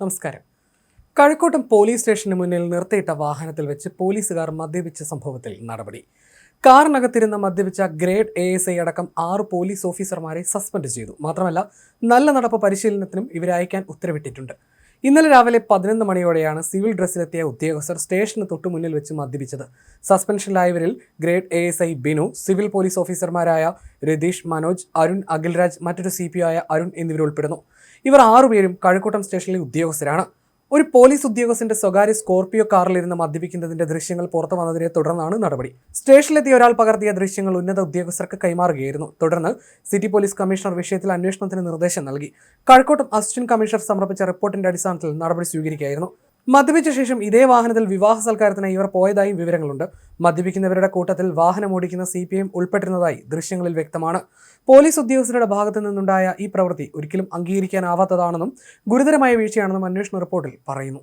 നമസ്കാരം. കഴക്കൂട്ടം പോലീസ് സ്റ്റേഷന് മുന്നിൽ നിർത്തിയിട്ട വാഹനത്തിൽ വെച്ച് പോലീസുകാർ മദ്യപിച്ച സംഭവത്തിൽ നടപടി. കാറിനകത്തിരുന്ന് മദ്യപിച്ച ഗ്രേഡ് ASI അടക്കം 6 പോലീസ് ഓഫീസർമാരെ സസ്പെൻഡ് ചെയ്തു. മാത്രമല്ല, നല്ല നടപ്പ് പരിശീലനത്തിനും ഇവരെ അയക്കാൻ ഉത്തരവിട്ടിട്ടുണ്ട്. ഇന്നലെ രാവിലെ 11 മണിയോടെയാണ് സിവിൽ ഡ്രസ്സിലെത്തിയ ഉദ്യോഗസ്ഥർ സ്റ്റേഷന് തൊട്ടു മുന്നിൽ വെച്ച് മദ്യപിച്ചത്. സസ്പെൻഷനിലായവരിൽ grade ASI Binu, civil police ഓഫീസർമാരായ രതീഷ്, മനോജ്, അരുൺ, അഖിൽരാജ്, മറ്റൊരു CP ആയ അരുൺ എന്നിവരുൾപ്പെടുന്നു. ഇവർ 6 പേരും കഴക്കൂട്ടം സ്റ്റേഷനിലെ ഉദ്യോഗസ്ഥരാണ്. ഒരു പോലീസ് ഉദ്യോഗസ്ഥന്റെ സ്വകാര്യ സ്കോർപിയോ കാറിലിരുന്ന് മദ്യപിക്കുന്നതിന്റെ ദൃശ്യങ്ങൾ പുറത്തു വന്നതിനെ തുടർന്നാണ് നടപടി. സ്റ്റേഷനിലെത്തിയ ഒരാൾ പകർത്തിയ ദൃശ്യങ്ങൾ ഉന്നത ഉദ്യോഗസ്ഥർക്ക് കൈമാറുകയായിരുന്നു. തുടർന്ന് സിറ്റി പോലീസ് കമ്മീഷണർ വിഷയത്തിൽ അന്വേഷണത്തിന് നിർദ്ദേശം നൽകി. കഴക്കൂട്ടം അസിസ്റ്റന്റ് കമ്മീഷണർ സമർപ്പിച്ച റിപ്പോർട്ടിന്റെ അടിസ്ഥാനത്തിൽ നടപടി സ്വീകരിക്കുകയായിരുന്നു. മദ്യപിച്ച ശേഷം ഇതേ വാഹനത്തിൽ വിവാഹ സൽക്കാരത്തിനായി ഇവർ പോയതായും വിവരങ്ങളുണ്ട്. മദ്യപിക്കുന്നവരുടെ കൂട്ടത്തിൽ വാഹനം ഓടിക്കുന്ന CPM ഉൾപ്പെട്ടിരുന്നതായി ദൃശ്യങ്ങളിൽ വ്യക്തമാണ്. പോലീസ് ഉദ്യോഗസ്ഥരുടെ ഭാഗത്തു നിന്നുണ്ടായ ഈ പ്രവൃത്തി ഒരിക്കലും അംഗീകരിക്കാനാവാത്തതാണെന്നും ഗുരുതരമായ വീഴ്ചയാണെന്നും അന്വേഷണ റിപ്പോർട്ടിൽ പറയുന്നു.